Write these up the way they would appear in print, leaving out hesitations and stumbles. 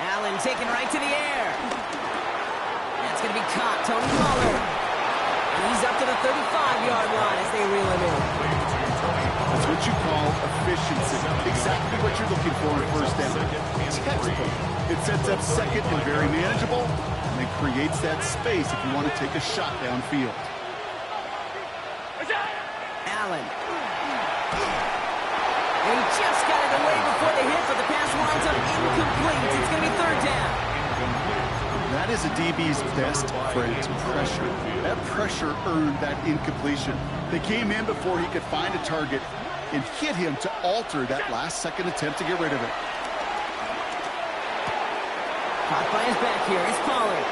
Allen taken right to the air. That's going to be caught. Tony Pollard. And he's up to the 35-yard line as they reel him in. That's what you call efficiency. Exactly what you're looking for in first down. Textbook. It sets up second and very manageable, and it creates that space if you want to take a shot downfield. Allen. And he just got it away before the hit, but the pass winds up incomplete. It's going to be third down. That is a DB's best friend, pressure. That pressure earned that incompletion. They came in before he could find a target and hit him to alter that last-second attempt to get rid of it. Caught by his back here is Pollard.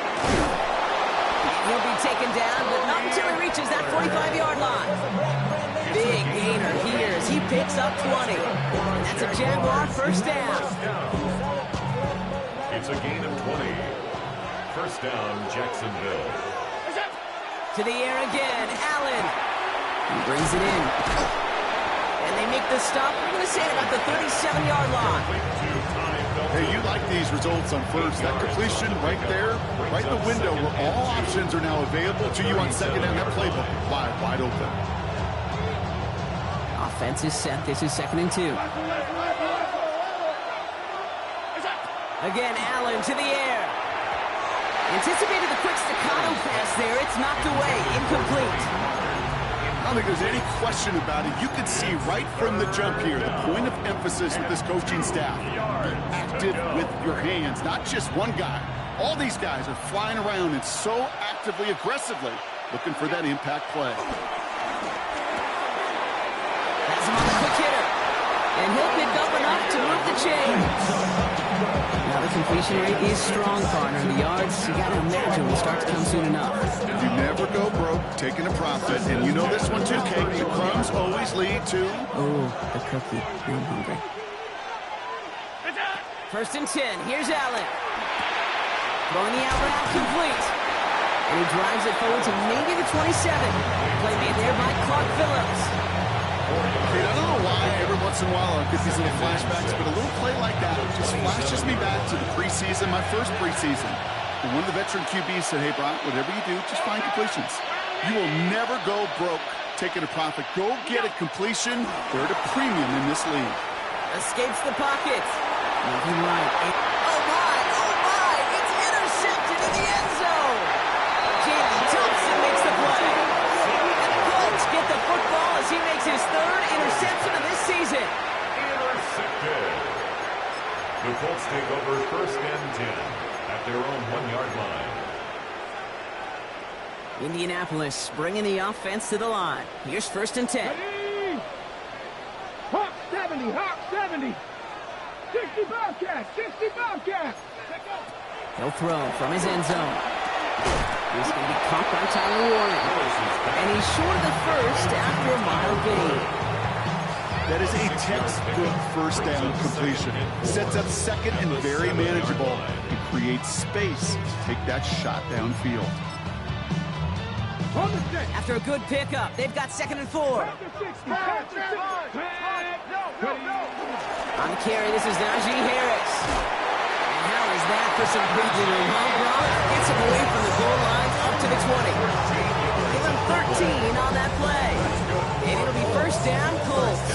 And he'll be taken down, but not until he reaches that 45-yard line. Big gainer here as he picks up 20. And that's a Jaguar first down. It's a gain of 20. First down, Jacksonville. To the air again, Allen. He brings it in. And they make the stop. We're going to say about the 37-yard line. Hey, you like these results on first. That completion right there, right in the window where all options are now available to you on second down. That playbook wide open. Offense is set. This is 2nd and 2. Again, Allen to the air. Anticipated the quick staccato pass there. It's knocked away. Incomplete. I don't think there's any question about it. You can see right from the jump here the point of emphasis with this coaching staff. Be active with your hands, not just one guy. All these guys are flying around and so actively, aggressively looking for that impact play. Has him on the quick hitter. And he'll pick up enough to move the chain. Now the completion rate is strong, partner. The yards, you got to imagine, will start to come soon enough. You never go broke taking a profit. And you know this one too, Kate. The crumbs always lead to... Oh, the cookie. I'm hungry. 1st and 10. Here's Allen. Throwing the out route complete. And he drives it forward to maybe the 27. Play made there by Clark Phillips. Kate, I don't know why every once in a while I get these little flashbacks, but a little play like that just flashes me back to the preseason, my first preseason. And one of the veteran QBs said, hey, Brock, whatever you do, just find completions. You will never go broke taking a profit. Go get a completion. They're at a premium in this league. Escapes the pocket. Moving right. Oh, my. It's intercepted in the end zone. Jalen Thompson makes the play. And the Colts get the football as he makes his 3rd interception of this season. Intercepted. The Colts take over 1st and 10 at their own 1-yard line. Indianapolis bringing the offense to the line. Here's 1st and 10. Ready? Hawk 70, Hawk 70. 60 Bobcats, 60 Bobcats. He'll throw from his end zone. He's going to be caught by Tyler Warren. And he's short of the first after a mild gain. That is a textbook first down completion. Sets up second and very manageable. It creates space to take that shot downfield. After a good pickup, they've got 2nd and 4. On the carry, this is Najee Harris. And how is that for some breathing room, huh, Brock? Gets him away from the goal line up to the 20. Give him 13 on that play. And it'll be 1st down, Colts.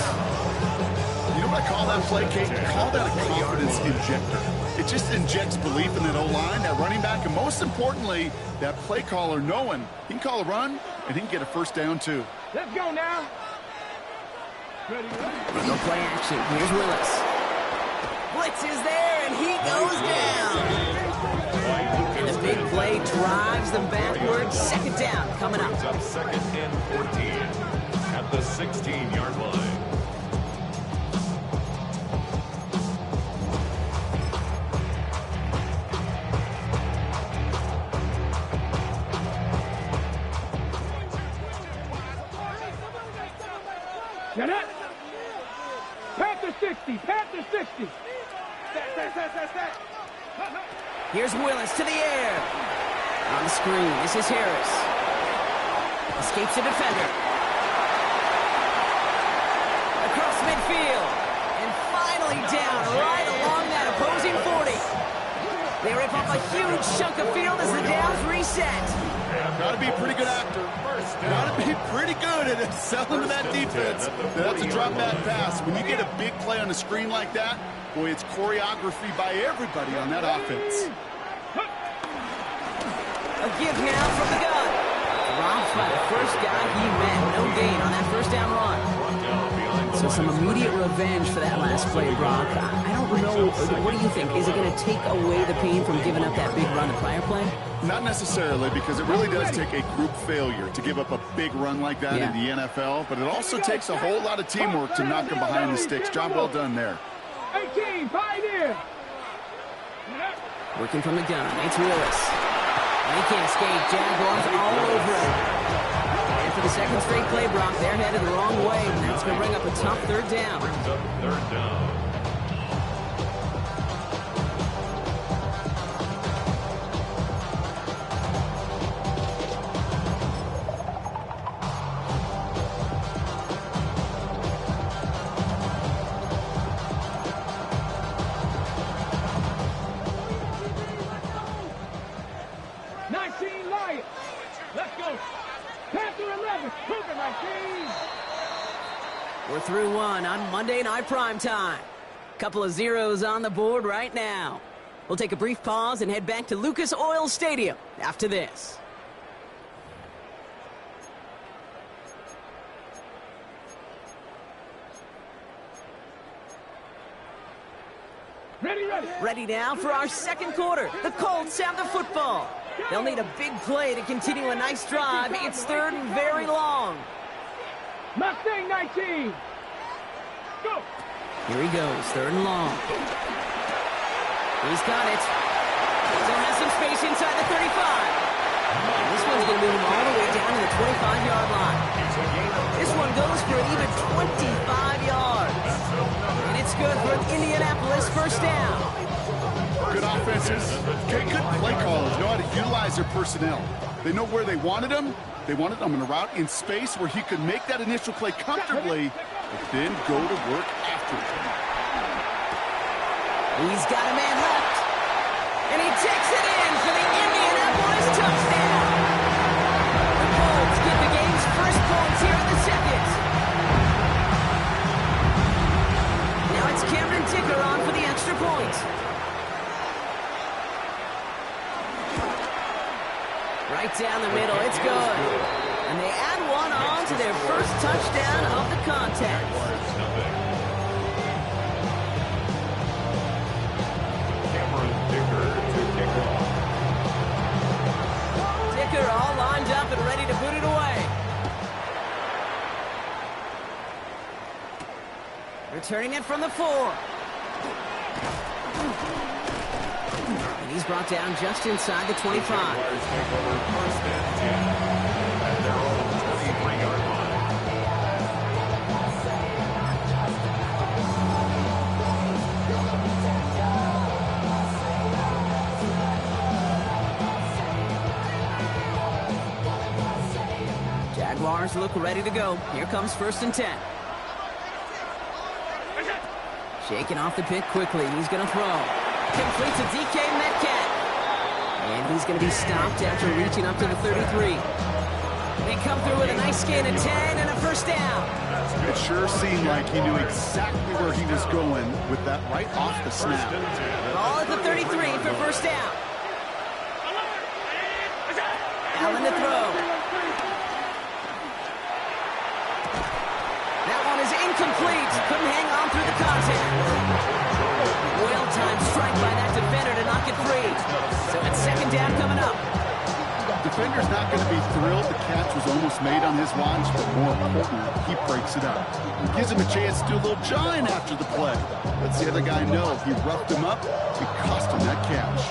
You know what I call that play, Kate? I call that a confidence injector. It just injects belief in that O-line, that running back, and most importantly, that play caller knowing he can call a run and he can get a 1st down too. Let's go now. No play action. Here's Willis. Blitz is there, and he goes down. And the big play drives them backwards. 2nd down coming up. Brings up 2nd and 14 at the 16-yard line. Get it. Panther 60, Panther 60. Set. Here's Willis to the air. On the screen, this is Harris. Escapes the defender. Across midfield. And finally down right along that opposing 40. up a huge chunk of field as the downs reset. Got to be a pretty good actor. Got to be pretty good at selling to that defense. That's a drop back pass. When you get a big play on the screen like that, boy, it's choreography by everybody on that offense. A give now from the gun. Dropped by the first guy he met. No gain on that first down run. So some immediate revenge for that last play, Brock. I don't know. What do you think? Is it going to take away the pain from giving up that big run the prior play? Not necessarily, because it really does take a group failure to give up a big run like that in the NFL, but it also takes a whole lot of teamwork to knock them behind the sticks. Job well done there. 18, pioneer. Working from the gun. It's Willis. He can't escape. Jaguars all over him. And for the second straight play, Brock, they're headed the wrong way, and that's going to bring up a tough third down. Brings up third down. We're through one on Monday Night Primetime. Couple of zeros on the board right now. We'll take a brief pause and head back to Lucas Oil Stadium after this. Ready now for our second quarter. The Colts have the football. They'll need a big play to continue a nice drive. It's third and very long. Mustang 19. Go. Here he goes, third and long. He's got it. Still has some space inside the 35. And this one's going to move him all the way down to the 25-yard line. This one goes for an even 25 yards. And it's good for an Indianapolis first down. Good offenses. Okay, good play callers. Know how to utilize their personnel. They know where they wanted them. They wanted him in a route in space where he could make that initial play comfortably, but then go to work after it. He's got a man left. And he takes it in for the Indianapolis touchdown. The Colts get the game's first points here in the second. Now it's Cameron Dicker on for the extra point. Right down the middle, it's good. And they add one on to their first touchdown of the contest. Cameron Dicker to kick off. Dicker all lined up and ready to boot it away. Returning it from the 4. He's brought down just inside the 25. Jaguars take over first and 10 at their own 23-yard line. Jaguars look ready to go. Here comes first and 10. Shaking off the pick quickly. He's going to throw. Complete to DK Metcalf. And he's going to be stopped after reaching up to the 33. They come through with a nice gain of 10 and a first down. It sure seemed like he knew exactly where he was going with that right off the snap. Ball at the 33 for first down. Allen to throw. That one is incomplete. Couldn't hang on through the contact. Well-timed strike by that defender to knock it free. So it's second down coming up. Defender's not going to be thrilled the catch was almost made on his watch, but more importantly, he breaks it up. He gives him a chance to do a little jawing after the play. Lets the other guy know if he roughed him up, it cost him that catch.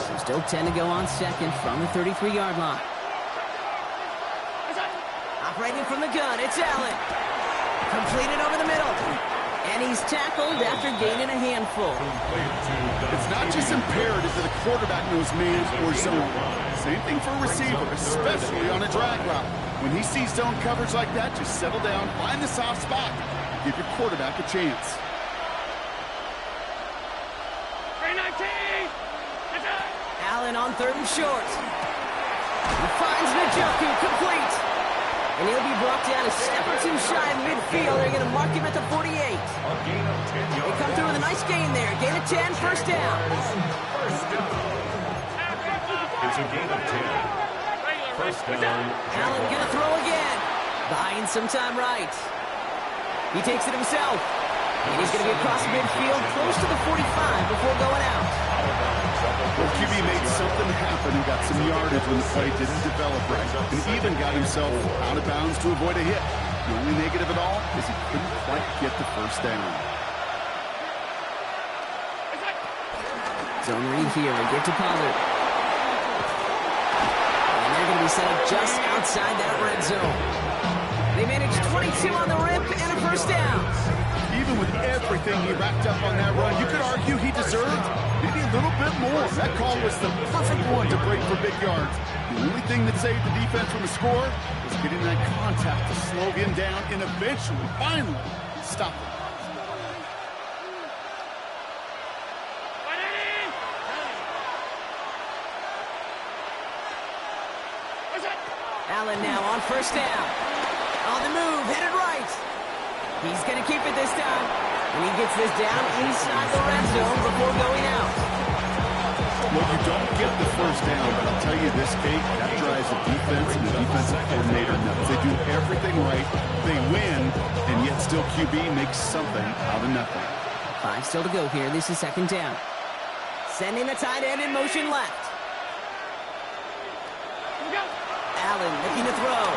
So still 10 to go on second from the 33-yard line. Operating from the gun, it's Allen. Completed over the middle. And he's tackled after gaining a handful. It's not just imperative that a quarterback knows man or zone. Same thing for a receiver, especially on a drag route. When he sees zone coverage like that, just settle down, find the soft spot, give your quarterback a chance. Allen on 3rd and short. He finds Njoku complete. And he'll be brought down a step or two shy of midfield. They're going to mark him at the 48. A gain of 10 yards. They come through with a nice gain there. Gain of 10, first down. First down. It's a gain of 10. First down. Allen going to throw again. Buying some time right. He takes it himself. And he's going to be across midfield, close to the 45 before going out. Well, QB made something happen and got some yardage when the play didn't develop right. And even got himself out of bounds to avoid a hit. The only negative at all is he couldn't quite get the first down. Zone read here and get to Pollard. And they're going to be set up just outside that red zone. They managed 22 on the rip and a first down. Even with everything he racked up on that run, you could argue he deserved maybe a little bit more. That call was the perfect one to break for big yards. The only thing that saved the defense from a score was getting that contact to slow him down and eventually, finally, stop him. Allen now on first down. On the move, headed right. He's going to keep it this time. And he gets this down inside the red zone before going out. Well, you don't get the first down, but I'll tell you this, Kate, that drives the defense and the defensive coordinator nuts. They do everything right, they win, and yet still QB makes something out of nothing. 5 still to go here. This is second down. Sending the tight end in motion left. Allen looking to throw.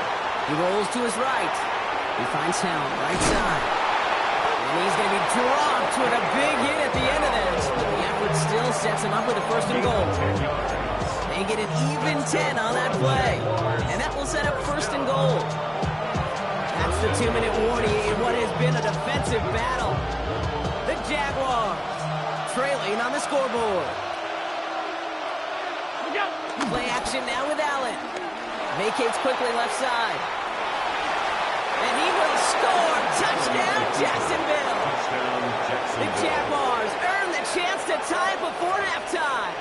He rolls to his right. He finds Helm, right side. And he's going to be dropped with a big hit at the end of that. But the effort still sets him up with a first and goal. They get an even 10 on that play. And that will set up first and goal. That's the 2-minute warning in what has been a defensive battle. The Jaguars trailing on the scoreboard. Play action now with Allen. Vacates quickly left side. And he will score. Touchdown, Jacksonville. Touchdown, Jacksonville. The Jaguars earn the chance to tie it before halftime.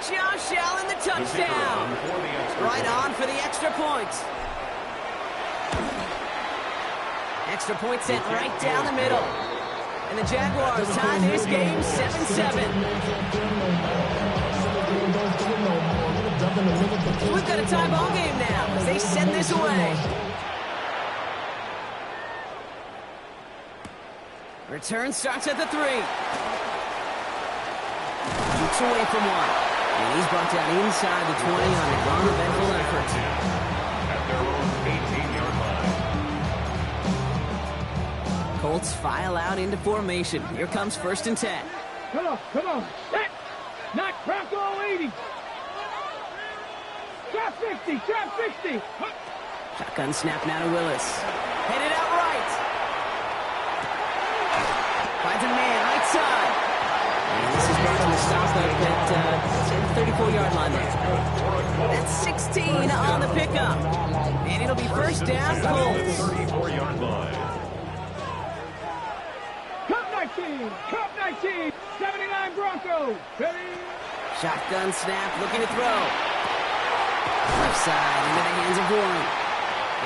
Josh Allen, the touchdown. Right on for the extra point. Extra point sent right down the middle. And the Jaguars tie this game 7-7. We've got a tie ball game now as they send this away. Return starts at the 3. Keeps away from one. And he's brought down inside the 20 on a long eventful effort. At their own 18-yard line. Colts file out into formation. Here comes 1st and 10. Come on. Set. Knock Bronco 80. Trap 60. Shotgun snap now to Willis. Headed out right. Finds a man right side. And this is brought to a stop at the 34-yard line there. That's 16 on the pickup. And it'll be first down, Colts. 34-yard line. Cup 19. 79 Broncos. Ready. Shotgun snap, looking to throw. Left side into the hands of Warren.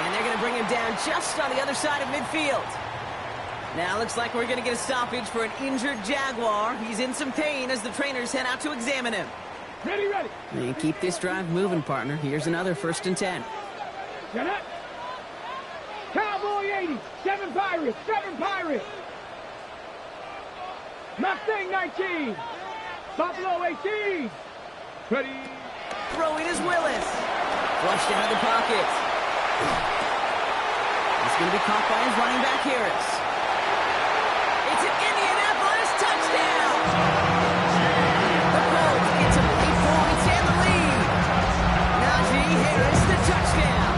And they're going to bring him down just on the other side of midfield. Now looks like we're going to get a stoppage for an injured Jaguar. He's in some pain as the trainers head out to examine him. Ready. And keep this drive moving, partner. Here's another 1st and 10. Set up. Cowboy 80. 7 Pirates. Mustang 19. Buffalo 18. Ready. Throwing is Willis. Flushed out of the pocket. He's going to be caught by his running back, Harris. It's an Indianapolis touchdown. The Colts get some 8 points and the lead. Najee Harris, the touchdown.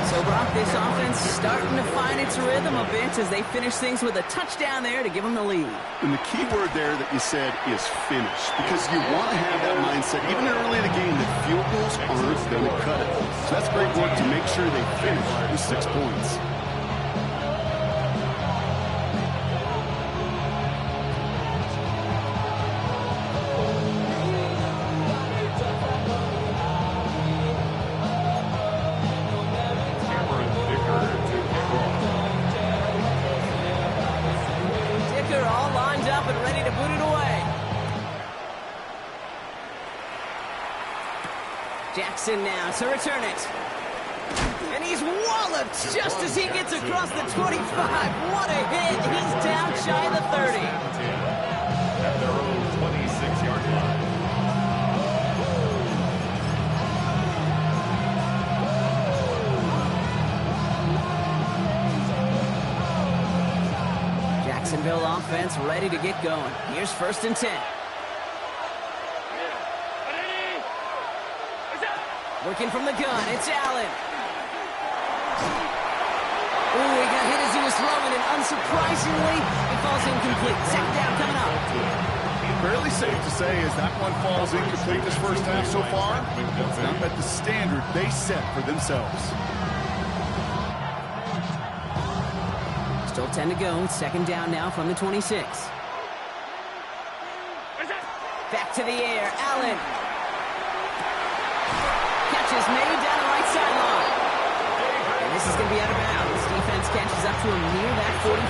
So, Brock, this offense starting to find its rhythm a bit as they finish things with a touchdown there to give them the lead. And the key word there that you said is finish, because you want to have that mindset, even early in the game, that field goals aren't going to cut it. So that's great work to make sure they finish with 6 points. to boot it away. Jackson now to return it. And he's walloped just as he gets across the 25. What a hit. He's down shy of the 30. At their own 26-yard line. Jacksonville offense ready to get going. Here's 1st and 10. Working from the gun, it's Allen. Ooh, he got hit as he was throwing, and unsurprisingly, he falls incomplete. Second down coming up. Fairly safe to say as that one falls incomplete this first half so far, it's not met the standard they set for themselves. Still 10 to go. 2nd down now from the 26. Back to the air. Allen. Catch is made down the right sideline. And this is going to be out of bounds. Defense catches up to him near that 45.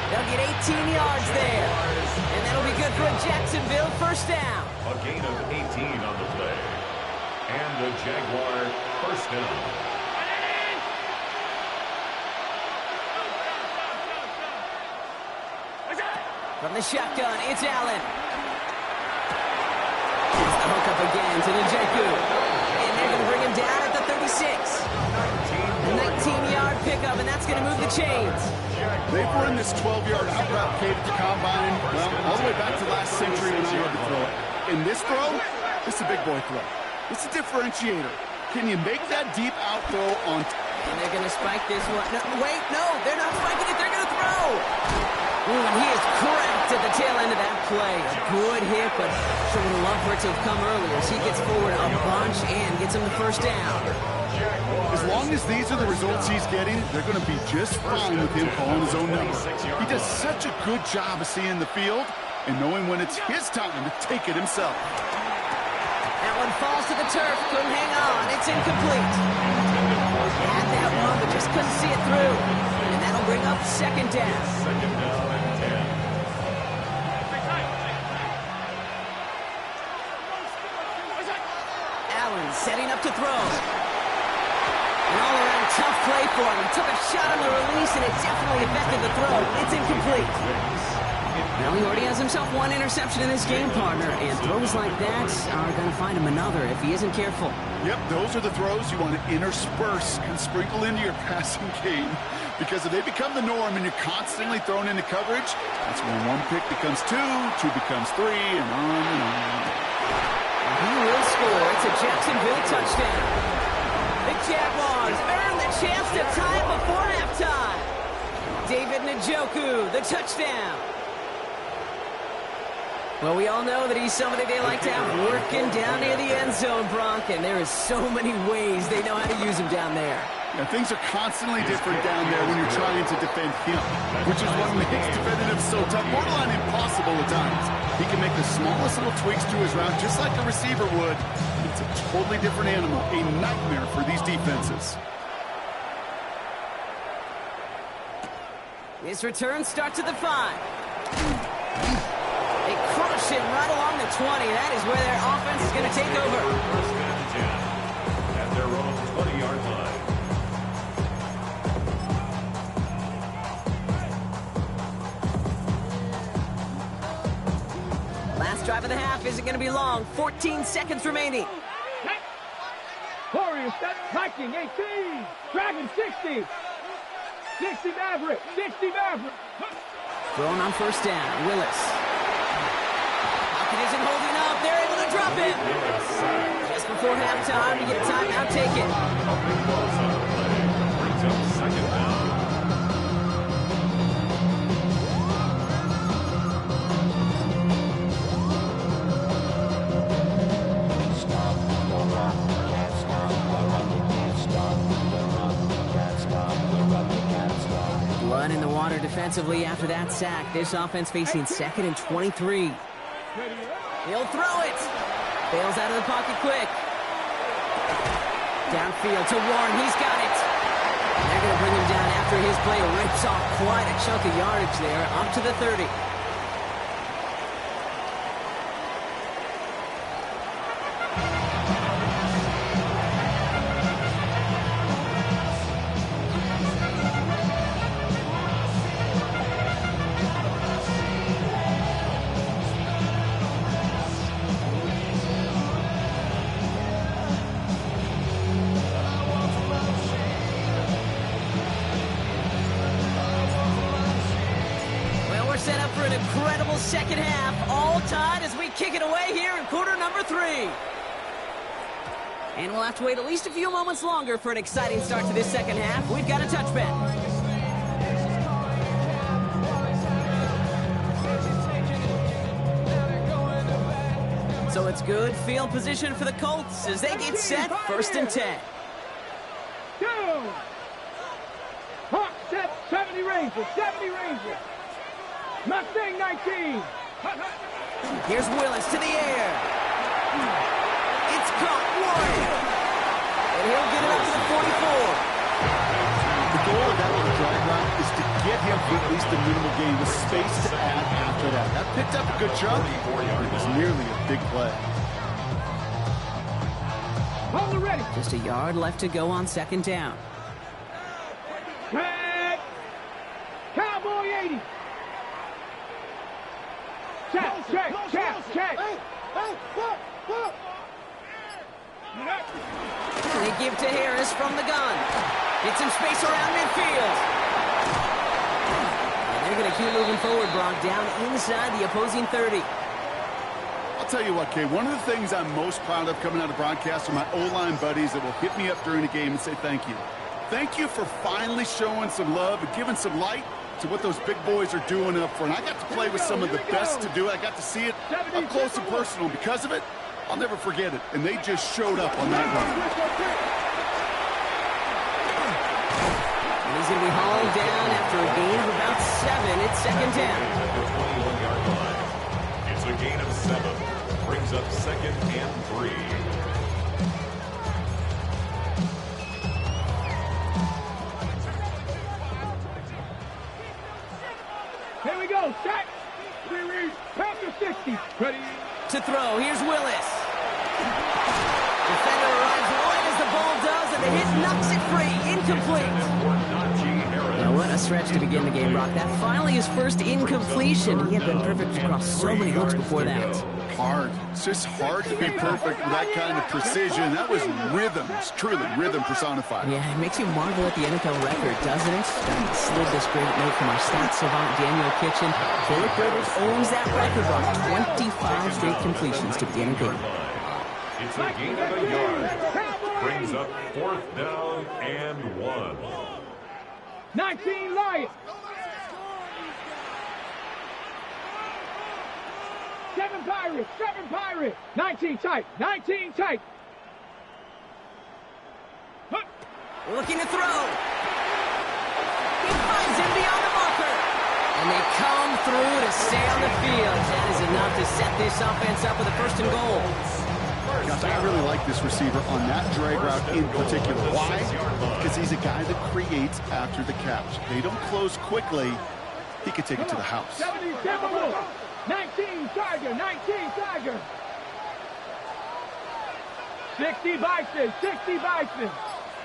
They'll get 18 yards there. And that'll be good for a Jacksonville 1st down. A gain of 18 on the play. And the Jaguar 1st down. From the shotgun, it's Allen. It's the hook up again to Njoku. And they're going to bring him down at the 36. A 19-yard pickup, and that's going to move the chains. They've run this 12-yard out route Cade at the combine, well, all the way back to last century when I had to throw it. In this throw, it's a big boy throw. It's a differentiator. Can you make that deep out throw on... And they're going to spike this one. No, wait, no, they're not spiking it. They're going to throw. Ooh, and he is cracked at the tail end of that play. A good hit, but sure would have loved for it to have come earlier as he gets forward a bunch and gets him the 1st down. As long as these are the results he's getting, they're going to be just fine with him calling his own number. He does such a good job of seeing the field and knowing when it's his time to take it himself. That one falls to the turf. Couldn't hang on. It's incomplete. Had that one, but just couldn't see it through. And that'll bring up 2nd down. 2nd down and 10. Allen setting up to throw. An all-around tough play for him. He took a shot on the release, and it definitely affected the throw. It's incomplete. Well, he already has himself one interception in this game, partner, and throws like that are going to find him another if he isn't careful. Yep, those are the throws you want to intersperse and sprinkle into your passing game. Because if they become the norm and you're constantly thrown into coverage, that's when one pick becomes two becomes three, and on and on. And he will score. It's a Jacksonville touchdown. The Jaguars earn the chance to tie it before halftime. David Njoku, the touchdown. Well, we all know that he's somebody they like to have working down near the end zone, Brock, and there is so many ways they know how to use him down there. Yeah, things are constantly different down there when you're trying to defend him, which is what makes defending him so tough, borderline impossible at times. He can make the smallest little tweaks to his route just like a receiver would. It's a totally different animal, a nightmare for these defenses. His return starts at the 5. They crush him right along the 20. That is where their offense is going to take over. 1st and 10 at their own 20-yard line. Last drive of the half isn't going to be long. 14 seconds remaining. Warriors set striking 18. Dragon 60. 60 Maverick. 60 Maverick. Thrown on 1st down. Willis. Pocket isn't holding up. They're able to drop it. Just before halftime to get a timeout taken. Brings up 2nd down. Blood in the water defensively after that sack. This offense facing 2nd and 23. He'll throw it. Bails out of the pocket quick. Downfield to Warren. He's got it. They're going to bring him down after his play rips off quite a chunk of yardage there, up to the 30. second half, all tied as we kick it away here in quarter number 3. And we'll have to wait at least a few moments longer for an exciting start to this second half. We've got a touchback. So it's good field position for the Colts as they get set, 1st and 10. Go! Hawk set, 70 Rangers, 70 Rangers. Mustang 19. Here's Willis to the air. It's caught, Warren. And he'll get it up to the 44. The goal of that little drag route is to get him for at least a minimal gain with space to add after that. That picked up a good chunk, but it was nearly a big play. Hold it ready. Just a yard left to go on 2nd down. Check. Cowboy 80. Check, check. They give to Harris from the gun. Get some space around midfield. And they're going to keep moving forward, Brock, down inside the opposing 30. I'll tell you what, Kay, one of the things I'm most proud of coming out of broadcast are my O-line buddies that will hit me up during the game and say thank you. Thank you for finally showing some love and giving some light to what those big boys are doing up front. I got to play with some of the best to do it. I got to see it up close and personal. Because of it, I'll never forget it. And they just showed up on that run. And he's going to be hauled down after a gain of about 7. It's 2nd down. The 21-yard line. It's a gain of 7. Brings up 2nd and 3. Here we go, set. Panther 60. Ready. To throw, here's Willis. Defender arrives wide as the ball does, and the hit knocks it free. Incomplete. Now, what a stretch to begin the game, Brock. That finally his first incompletion. He had been perfect across so many looks before that. Hard. It's just hard to be perfect with that kind of precision. That was rhythm. It's truly rhythm personified. Yeah, it makes you marvel at the NFL record, doesn't it? Slid this great note from our stats savant, Daniel Kitchen. Philip Rivers owns that record, Brock. 25 straight completions to begin a game. It's a gain of a yard. Brings up 4th down and 1. 19 Lions. 7 Pirates. 19 tight. Looking to throw. He finds him beyond the marker. And they come through to stay on the field. That is enough to set this offense up with a 1st and goal. Gosh, I really like this receiver on that drag route in particular. Why? Because he's a guy that creates after the catch. They don't close quickly. He could take it to the house. 70 Timberwolves. 19 Tiger. 60 Bison.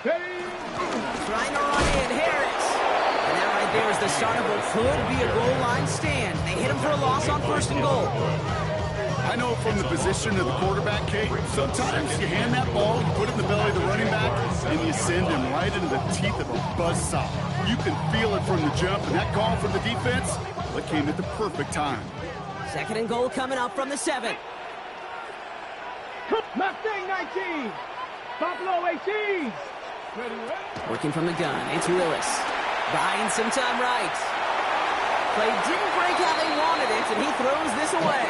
Trying to run in, Harris. And that right there is the start of what could be a goal line stand. They hit him for a loss on 1st and goal. I know from the position of the quarterback, Kate, sometimes you hand that ball, you put it in the belly of the running back, and you send him right into the teeth of a buzzsaw. You can feel it from the jump, and that call from the defense, well, it came at the perfect time. 2nd and goal coming up from the 7. Mustang 19. Buffalo 18. Working from the gun, it's Willis. Buying some time right. Play didn't break how they wanted it, and he throws this away.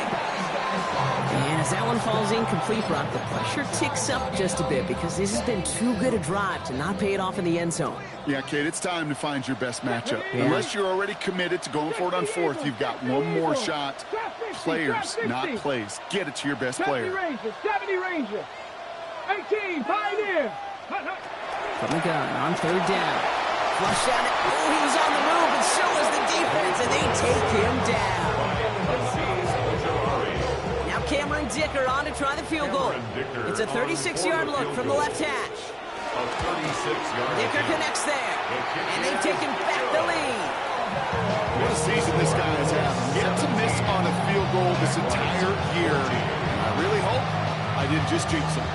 And as that one falls incomplete, Brock, the pressure ticks up just a bit because this has been too good a drive to not pay it off in the end zone. Yeah, Kate, it's time to find your best matchup. Yeah. Unless you're already committed to going for it on 4th, you've got one more shot. Players, not plays. Get it to your best player. 70 Rangers. 18 Pioneer. From the gun on 3rd down. Flush out it. Oh, he was on the move, and so was the defense, and they take him down. Now Cameron Dicker on to try the field goal. It's a 36-yard look from the left hash. Dicker connects there, and they've taken back the lead. What a season this guy has had. Yet to miss on a field goal this entire year. I really hope I didn't just jinx him.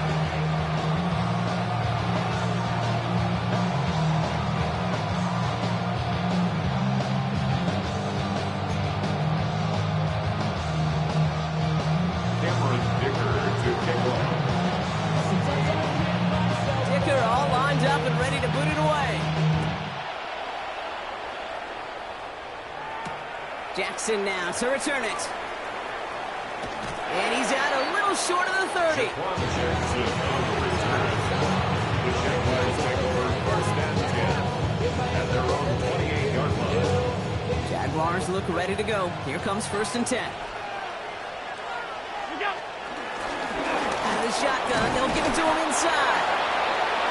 Jackson now to return it. And he's out a little short of the 30. Jaquan Jackson on the return. The Jaguars take over first and 10 at their own 28-yard line. Jaguars look ready to go. Here comes first and 10. Out of the shotgun, they'll give it to him inside.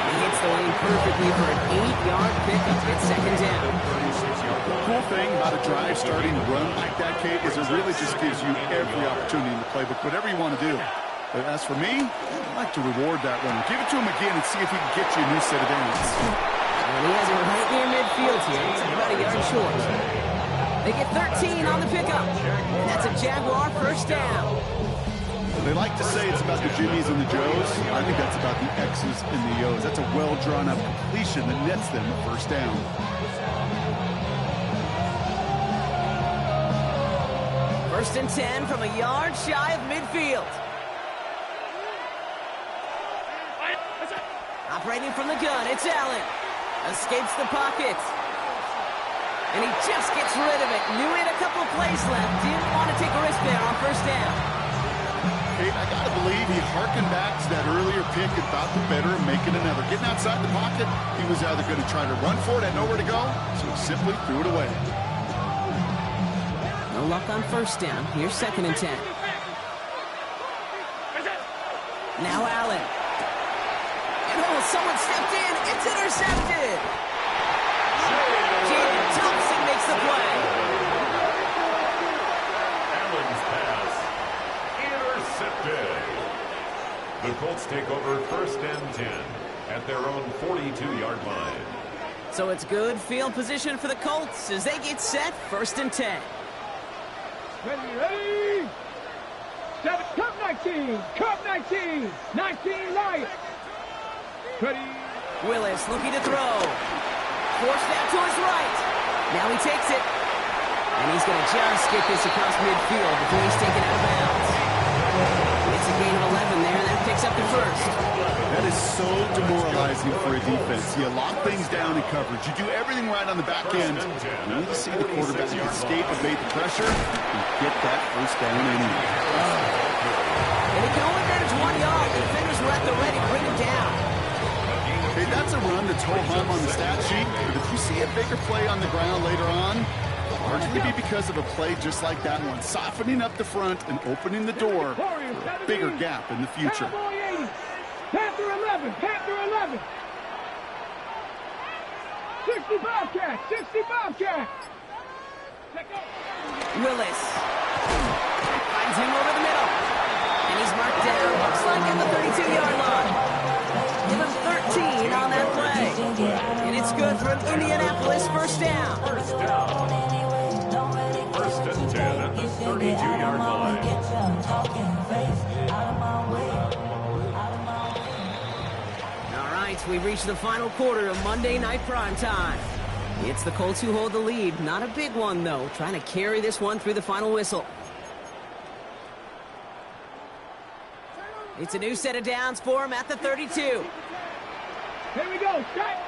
He hits the lane perfectly for an 8-yard pickup. It's second down. The cool thing about a drive starting to run like that, Kate, is it really just gives you every opportunity in the playbook, whatever you want to do. But as for me, I like to reward that runner. Give it to him again and see if he can get you a new set of downs. And he has it right near midfield here. It's about a yard short. They get 13 on the pickup. And that's a Jaguar first down. They like to say it's about the Jimmies and the Joes. I think that's about the X's and the O's. That's a well-drawn-up completion that nets them a first down. First and 10 from a yard shy of midfield. Operating from the gun, it's Allen. Escapes the pocket. And he just gets rid of it. Knew he had a couple plays left. Didn't want to take a risk there on first down. I got to believe he harkened back to that earlier pick and thought the better of making another. Getting outside the pocket, he was either going to try to run for it, had nowhere to go, so he simply threw it away. No luck on first down. Here's second and 10. Now Allen. And oh, someone stepped in. It's intercepted. Jaden Thompson makes the play. Allen's pass intercepted. The Colts take over first and 10 at their own 42-yard line. So it's good field position for the Colts as they get set first and 10. Ready? 7, Cup 19, Cup 19, 19 Lions. Ready? Willis looking to throw. Forced out to his right. Now he takes it. And he's going to just get this across midfield before he's taken out of bounds. It's a gain of 11 there, and that picks up the first. That is so demoralizing for a defense. You lock things down in coverage. You do everything right on the back end. You need to see the quarterback escape, evade the pressure, and get that first down anyway. And he can only manage 1 yard. The defenders were at the ready to bring him down. Hey, that's a run that's ho-hum on the stat sheet, but if you see a bigger play on the ground later on, largely be because of a play just like that one, softening up the front and opening the door for a bigger gap in the future. Cowboy 80, Panther 11, Panther 11. 60 Bobcats, 60 Bobcats. Willis finds him over the middle. And he's marked down, looks like at the 32-yard line. Give him 13 on that play. And it's good for an Indianapolis first down. First and 10 at the 32-yard line. All right, we've reached the final quarter of Monday Night Primetime. It's the Colts who hold the lead. Not a big one, though. Trying to carry this one through the final whistle. It's a new set of downs for him at the 32. Here we go, tight.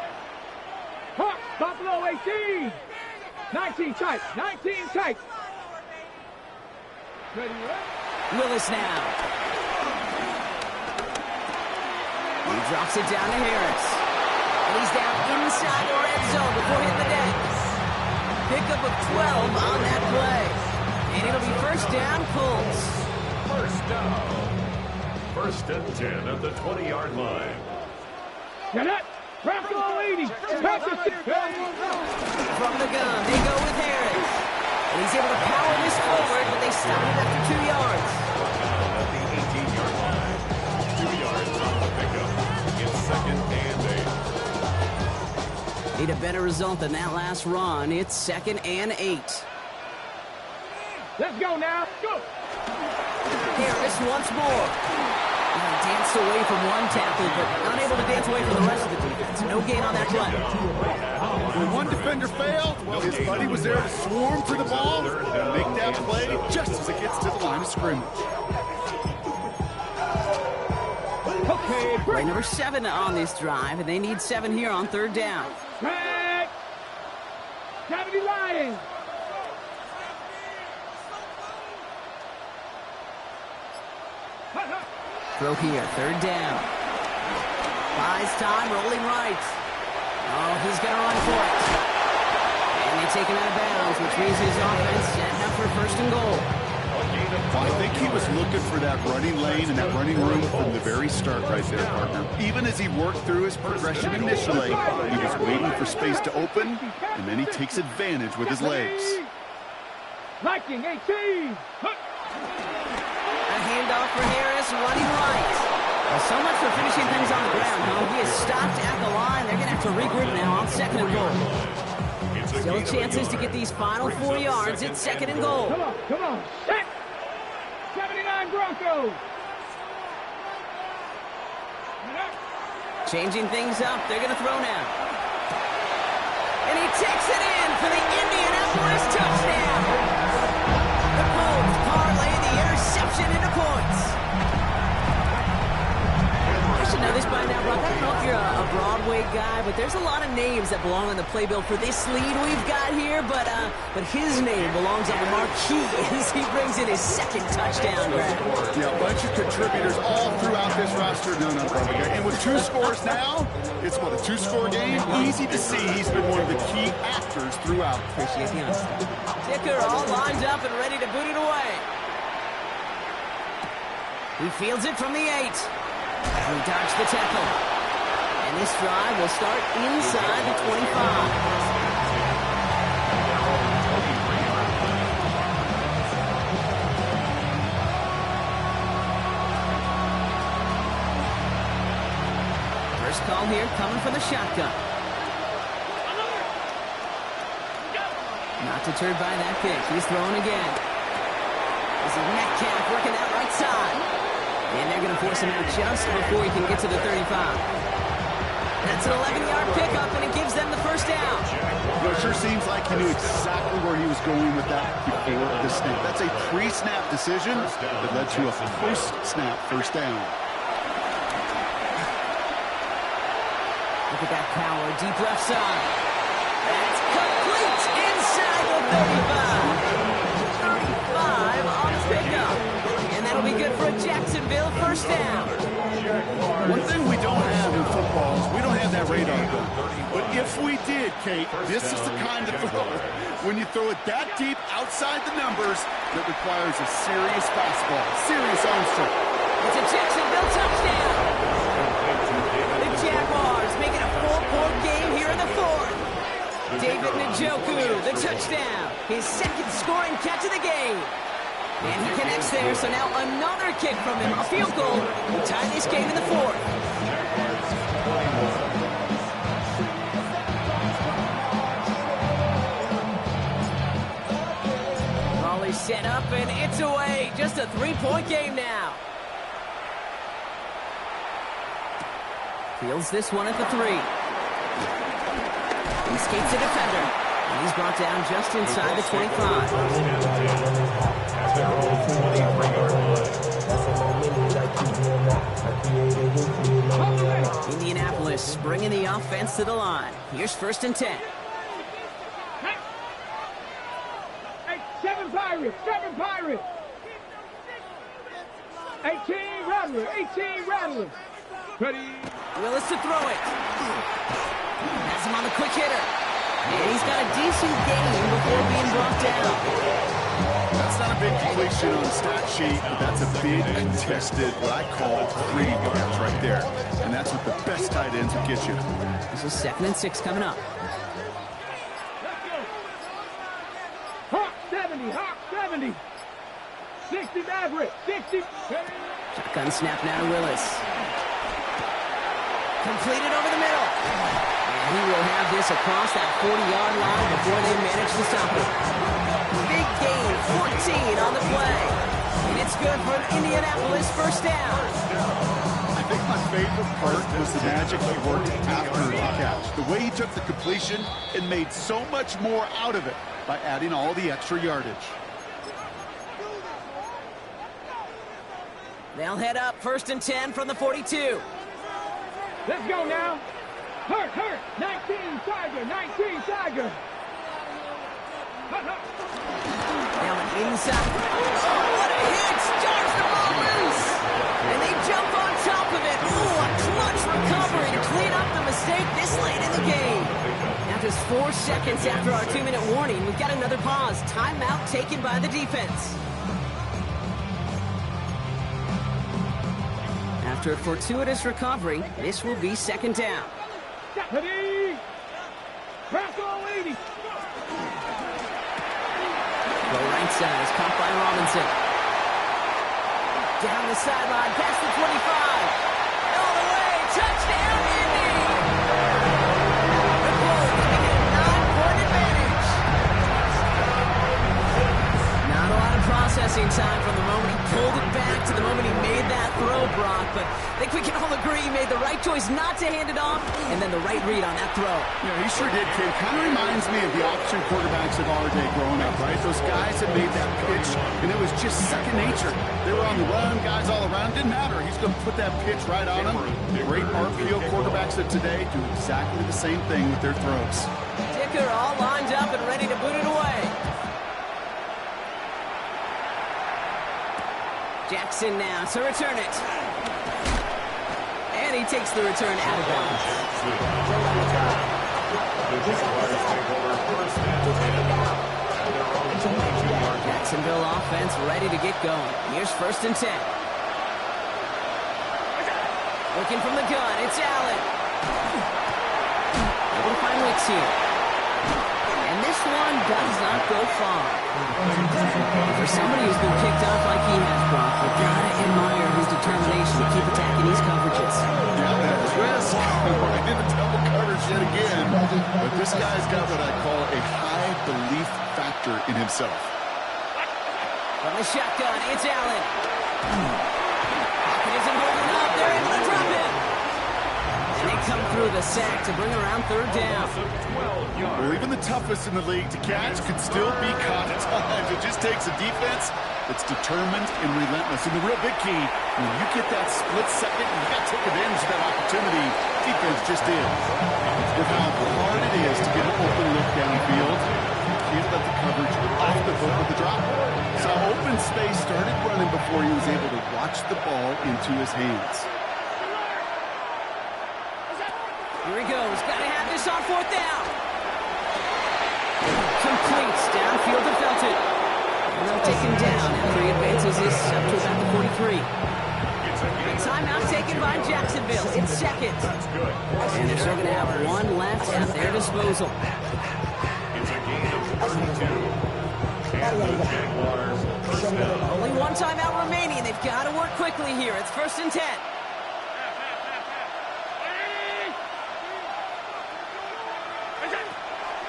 Hawk, Buffalo 18. 19 tight, 19 tight. Ready, Willis now. He drops it down to Harris. And he's down inside the red zone before hitting the deck. Pickup of 12 on that play. And it'll be first down, Colts. First down. First and 10 at the 20-yard line. Get it. Buffalo 80. From the gun, they go with Harris. And he's able to power this forward, but they stop it after 2 yards. Now at the 18-yard line. 2 yards on the pickup. It's second and 8. Need a better result than that last run. It's second and 8. Let's go now. Go. Harris once more. He danced away from one tackle, but unable to dance away from the rest of the defense. No gain on that play. When one defender failed, well, his buddy was there to swarm to the ball and make that play just as it gets to the line of scrimmage. Okay, Play break. number 7 on this drive, and they need 7 here on third down. Break. 70 Lions. Throw here, third down. Buys time, rolling right. Oh, he's going to run for it. And they take him out of bounds, which means his offense setting up for first and goal. Well, I think he was looking for that running lane and that running room from the very start right there, partner. Even as he worked through his progression initially, he was waiting for space to open, and then he takes advantage with his legs. Viking 18. A handoff for Harris, running right. Well, so much for finishing things on the ground, huh? He is stopped at the line. They're going to have to regroup now on second and goal. Still chances to get these final 4 yards. It's second and goal. Come on. Set. 79 Broncos. Changing things up. They're going to throw now. And he takes it in for the Indianapolis touchdown. The Colts parlay the interception into points. I should know this by now, Brock. I don't know if you're a Broadway guy, but there's a lot of names that belong on the playbill for this lead we've got here, but his name belongs on the marquee as he brings in his second touchdown grab. Yeah, a bunch of contributors all throughout this roster. No, Broadway. And with 2 scores now, it's what, a 2-score game? Easy to see he's been one of the key actors throughout. Appreciate the honesty. Ticker all lined up and ready to boot it away. He fields it from the 8. He dodged the tackle. And this drive will start inside the 25. First call here coming from the shotgun. Not deterred by that pitch. He's throwing again. This is Metcalf working that right side. And they're going to force him out just before he can get to the 35. That's an 11-yard pickup, and it gives them the first down. Well, it sure seems like he knew exactly where he was going with that before the snap. That's a pre-snap decision that led to a post-snap first down. Look at that power, deep left side. That's complete inside the 35. 35 on the pickup. And that'll be good for a Jacksonville first down. One thing we don't have in football is we don't have that radar gun. But if we did, Kate, this is the kind of throw, when you throw it that deep outside the numbers, that requires a serious fastball, serious arm strength. It's a Jacksonville touchdown. The Jaguars making a full-court game here in the 4th. David Njoku, the touchdown. His second scoring catch of the game. And he connects there, so now another kick from him, a field goal, to tie this game in the 4th. Ball is set up, and it's away. Just a 3-point game now. Fields this one at the 3. He escapes the defender, and he's brought down just inside the 25. Their own 23-yard line. Indianapolis bringing the offense to the line. Here's first and 10. Hey, 7 Pirates, 7 Pirates. 18 Rattlers, 18 Rattlers. Ready. Willis to throw it. Has him on the quick hitter. And he's got a decent gain before being brought down. That's not a big completion on the stat sheet, but that's a big contested, what I call 3 yards right there. And that's what the best tight ends will get you. This is 2nd and 6 coming up. Hawk 70, Hawk 70. 60 Maverick, 60. Shotgun snap now to Willis. Completed over the middle. And he will have this across that 40-yard line before they manage to stop it. Big gain, 14 on the play. And it's good for an Indianapolis first down. I think my favorite part was the magic he worked after the catch. The way he took the completion and made so much more out of it by adding all the extra yardage. They'll head up 1st and 10 from the 42. Let's go now. Hurt. 19 Tiger, 19 Tiger. Now an inside. Oh, what a hit! Starts the ball loose. 4 seconds after our 2-minute warning. We've got another pause. Timeout taken by the defense. After a fortuitous recovery, this will be second down. Ready? Press all 80. Go right side is caught by Robinson. Down the sideline, past the 25. All the way, touchdown, Indy! The Colts make it a 9-point advantage. Not a lot of processing time from the moment he pulled it back to the moment he made that throw, Brock, but I think we can all agree he made the right choice not to hand it off, and then the right read on that throw. Yeah, he sure did, kid. Kind of reminds me of the option quarterbacks of our day growing up, right? Those guys that made that pitch, and it was just second nature. They were on the run, guys all around. Didn't matter. He's going to put that pitch right on them. Great RPO quarterbacks of today do exactly the same thing with their throws. Dicker all lined up and ready to boot it away. Jackson now to return it. And he takes the return out of bounds. Jacksonville offense ready to get going. Here's 1st and 10. Looking from the gun, it's Allen. Able to find Wicks here. And this one does not go far. For somebody who's been kicked off like he has, Brock, you've got to admire his determination to keep attacking these coverages. Yeah, that risk. Right into double coverage yet again. But this guy's got what I call a high belief factor in himself. From the shotgun, it's Allen. Pocket isn't holding up. They're able to drop him. And they come through the sack to bring around 3rd down. Well, even the toughest in the league to catch could still be caught at times. It just takes a defense that's determined and relentless. And the real big key, when you get that split second, you got to take advantage of that opportunity. Defense just did. With how hard it is to get an open look downfield, you can't let the coverage off the hook with the drop. So open space started running before he was able to watch the ball into his hands. Here he goes. Got to have this on 4th down. Completes downfield to Felton. And they'll take him down after he advances this up to about the 43. A timeout taken by Jacksonville. It's second. And they're still going to have one left at their disposal. It's a gain of 22. And the Jaguars first down. Only one timeout remaining. They've got to work quickly here. It's 1st and 10.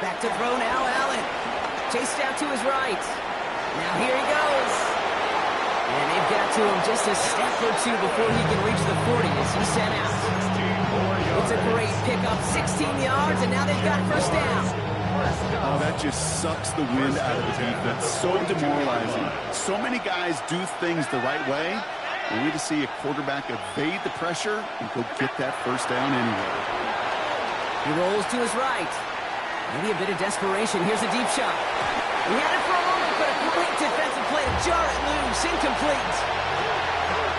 Back to throw now, Allen. Chased out to his right. Now here he goes. And they've got to him just a step or two before he can reach the 40 as he's sent out. It's a great pickup, 16 yards, and now they've got 1st down. Oh, that just sucks the wind out of the defense. So demoralizing. So many guys do things the right way. We need to see a quarterback evade the pressure and go get that 1st down anyway. He rolls to his right. Maybe a bit of desperation. Here's a deep shot. He had it for a moment, but a great defensive play to jar it loose. Incomplete.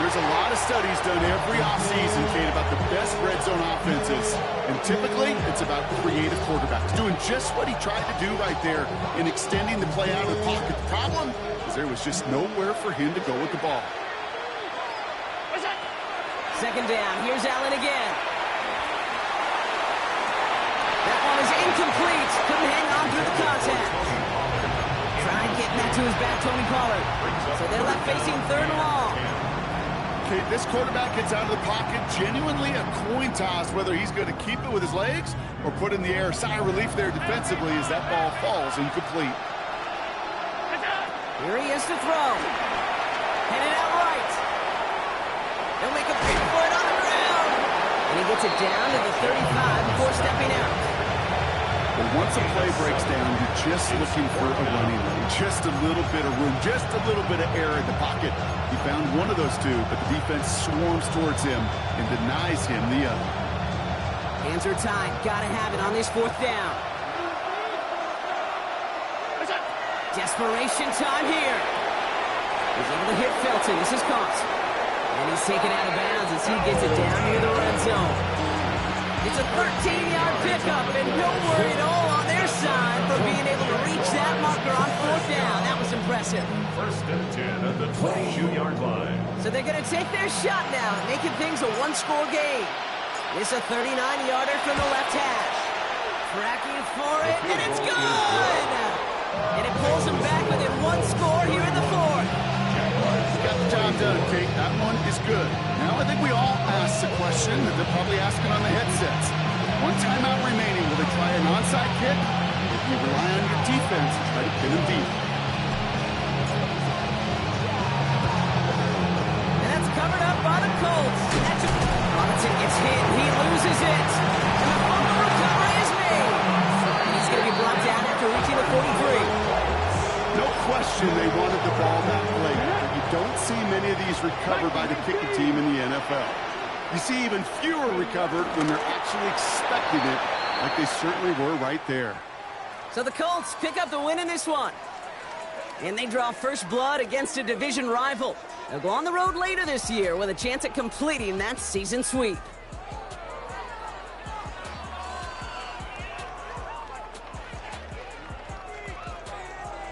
There's a lot of studies done every offseason, Kate, about the best red zone offenses. And typically, it's about creative quarterbacks doing just what he tried to do right there in extending the play out of the pocket. The problem is there was just nowhere for him to go with the ball. Second down. Here's Allen again. That one is incomplete. Couldn't hang on through the contact. Tried getting that to his back, Tony Pollard. So they're left facing 3rd and long. Okay, this quarterback gets out of the pocket, genuinely a coin toss whether he's going to keep it with his legs or put in the air. Sigh of relief there defensively as that ball falls incomplete. Here he is to throw. Headed out right. He'll make a big foot on the ground. And he gets it down to the 35 before stepping out. But once a play breaks down, you're just looking for a running lane. Just a little bit of room, just a little bit of air in the pocket. He found one of those two, but the defense swarms towards him and denies him the other. Hands are tied. Gotta have it on this 4th down. Desperation time here. He's able to hit Felton. This is caught. And he's taken out of bounds as he gets it down near the red zone. It's a 13-yard pickup, and no worry at all on their side for being able to reach that marker on 4th down. That was impressive. First and 10 at the 22-yard line. So they're going to take their shot now, making things a one-score game. It's a 39-yarder from the left hash. Tracking for it, and it's good! And it pulls them back within one score here in the 4th. Got the job done, Kate. That one is good. Now I think we all ask the question that they're probably asking on the headsets. One timeout remaining. Will they try an onside kick? If you rely on your defense, try to pin them deep. And that's covered up by the Colts. Robinson gets hit. He loses it. And the fumble recovery is made. And he's going to be brought down after reaching the 43. No question they wanted the ball that late. But you don't see many of these recovered by the kicking team in the NFL. You see even fewer recovered when they're actually expecting it, like they certainly were right there. So the Colts pick up the win in this one. And they draw first blood against a division rival. They'll go on the road later this year with a chance at completing that season sweep.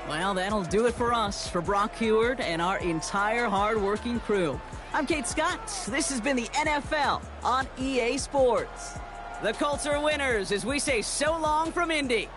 Well, that'll do it for us, for Brock Huard and our entire hard-working crew. I'm Kate Scott. This has been the NFL on EA Sports. The Colts are winners as we say so long from Indy.